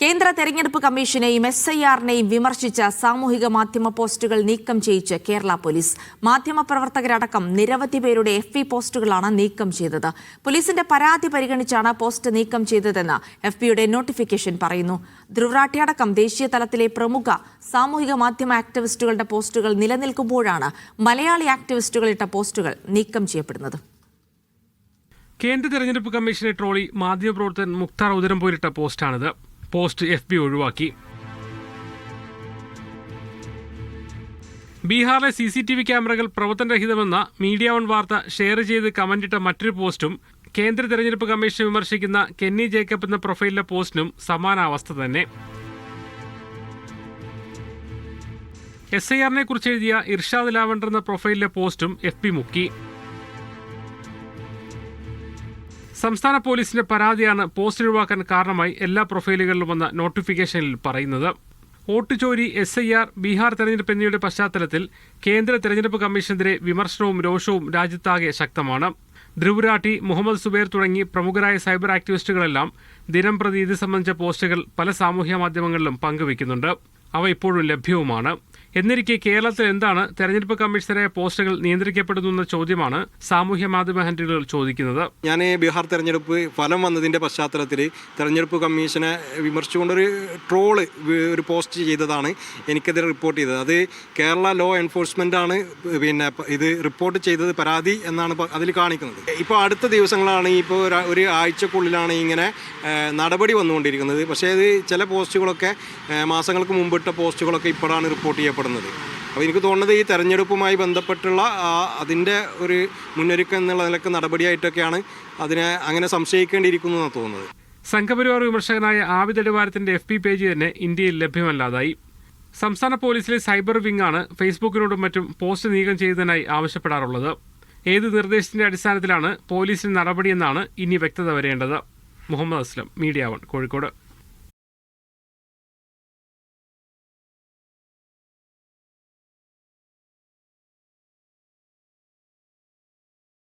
കേന്ദ്ര തെരഞ്ഞെടുപ്പ് കമ്മീഷനെയും SIR-നെയും വിമർശിച്ച സാമൂഹിക മാധ്യമ പോസ്റ്റുകൾ നീക്കം ചെയ്യിച്ച് കേരള പോലീസ്. മാധ്യമപ്രവർത്തകരടക്കം നിരവധി പേരുടെ FB പോസ്റ്റുകളാണ് നീക്കം ചെയ്തത്. പോലീസിന്റെ പരാതി പരിഗണിച്ചാണ് പോസ്റ്റ് നീക്കം ചെയ്തതെന്ന് FBയുടെ നോട്ടിഫിക്കേഷൻ പറയുന്നു. ധ്രുവറാട്ടിയടക്കം ദേശീയ തലത്തിലെ പ്രമുഖ സാമൂഹിക മാധ്യമ ആക്ടിവിസ്റ്റുകളുടെ പോസ്റ്റുകൾ നിലനിൽക്കുമ്പോഴാണ് മലയാളി ആക്ടിവിസ്റ്റുകൾ ഇട്ട പോസ്റ്റുകൾ നീക്കം ചെയ്യപ്പെടുന്നത്. കേന്ദ്ര തെരഞ്ഞെടുപ്പ് കമ്മീഷനെ ട്രോളി മാധ്യമപ്രവർത്തകൻ മുക്താർ ഉദരംപൂരിട്ട പോസ്റ്റാണിത്. പോസ്റ്റ് FB ഒഴിവാക്കി. ബീഹാറിലെ CCTV ക്യാമറകൾ പ്രവർത്തനരഹിതമെന്ന മീഡിയ വൺ വാർത്ത ഷെയർ ചെയ്ത് കമന്റിട്ട മറ്റൊരു പോസ്റ്റും കേന്ദ്ര തെരഞ്ഞെടുപ്പ് കമ്മീഷനെ വിമർശിക്കുന്ന കെന്നി ജേക്കബ് എന്ന പ്രൊഫൈലിലെ പോസ്റ്റിനും സമാന അവസ്ഥ തന്നെ. SIR-നെ കുറിച്ച് എഴുതിയ ഇർഷാദ് ലാവണ്ടർ എന്ന പ്രൊഫൈലിലെ പോസ്റ്റും FB മുക്കി. സംസ്ഥാന പോലീസിന്റെ പരാതിയാണ് പോസ്റ്റ് ഒഴിവാക്കാൻ കാരണമായി എല്ലാ പ്രൊഫൈലുകളിലും വന്ന നോട്ടിഫിക്കേഷനിൽ പറയുന്നത്. വോട്ട് ചോരി, SIR, ബീഹാർ തെരഞ്ഞെടുപ്പ് എന്നിവയുടെ പശ്ചാത്തലത്തിൽ കേന്ദ്ര തെരഞ്ഞെടുപ്പ് കമ്മീഷനെതിരെ വിമർശനവും രോഷവും രാജ്യത്താകെ ശക്തമാണ്. ധ്രുവറാട്ടി, മുഹമ്മദ് സുബൈർ തുടങ്ങി പ്രമുഖരായ സൈബർ ആക്ടിവിസ്റ്റുകളെല്ലാം ദിനംപ്രതി ഇത് സംബന്ധിച്ച പോസ്റ്റുകൾ പല സാമൂഹ്യ മാധ്യമങ്ങളിലും പങ്കുവയ്ക്കുന്നുണ്ട്. അവ ഇപ്പോഴും ലഭ്യവുമാണ്. എന്നിരിക്കെ കേരളത്തിൽ എന്താണ് തെരഞ്ഞെടുപ്പ് കമ്മീഷണറായ പോസ്റ്റുകൾ നിയന്ത്രിക്കപ്പെടുന്നു എന്ന ചോദ്യമാണ് സാമൂഹ്യ മാധ്യമ ഹാൻഡിലുകൾ ചോദിക്കുന്നത്. ഞാൻ ബീഹാർ തെരഞ്ഞെടുപ്പ് ഫലം വന്നതിൻ്റെ പശ്ചാത്തലത്തിൽ തെരഞ്ഞെടുപ്പ് കമ്മീഷനെ വിമർശിച്ചുകൊണ്ടൊരു ട്രോള് ഒരു പോസ്റ്റ് ചെയ്തതാണ് എനിക്കെതിരെ റിപ്പോർട്ട് ചെയ്തത്. അത് കേരള ലോ എൻഫോഴ്സ്മെൻ്റാണ് ഇത് റിപ്പോർട്ട് ചെയ്തത്, പരാതി എന്നാണ് അതിൽ കാണിക്കുന്നത്. ഇപ്പോൾ അടുത്ത ദിവസങ്ങളാണ്, ഇപ്പോൾ ഒരു ആഴ്ചക്കുള്ളിലാണ് ഇങ്ങനെ നടപടി വന്നുകൊണ്ടിരിക്കുന്നത്. പക്ഷേ ഇത് ചില പോസ്റ്റുകളൊക്കെ മാസങ്ങൾക്ക് മുമ്പിട്ട പോസ്റ്റുകളൊക്കെ ഇപ്പോഴാണ് റിപ്പോർട്ട് ചെയ്യപ്പെടുന്നത്. അപ്പോൾ എനിക്ക് തോന്നുന്നത് ഈ തെരഞ്ഞെടുപ്പുമായി ബന്ധപ്പെട്ടുള്ള അതിൻ്റെ ഒരു മുന്നൊരുക്കം എന്നുള്ള നിലക്ക് നടപടിയായിട്ടൊക്കെയാണ് അതിനെ അങ്ങനെ സംശയിക്കേണ്ടിയിരിക്കുന്നു എന്നാണ് തോന്നുന്നത്. സംഘപരിവാർ വിമർശകനായ ആബിദ് അടിവാരത്തിന്റെ FB പേജ് തന്നെ ഇന്ത്യയിൽ ലഭ്യമല്ലാതായി. സംസ്ഥാന പോലീസിലെ സൈബർ വിങ്ങാണ് ഫേസ്ബുക്കിനോടും മറ്റും പോസ്റ്റ് നീക്കം ചെയ്തതിനായി ആവശ്യപ്പെടാറുള്ളത്. ഏത് നിർദ്ദേശത്തിന്റെ അടിസ്ഥാനത്തിലാണ് പോലീസിന്റെ നടപടിയെന്നാണ് ഇനി വ്യക്തത വരേണ്ടത്. Muhammad Aslam, media one, Kozhikode.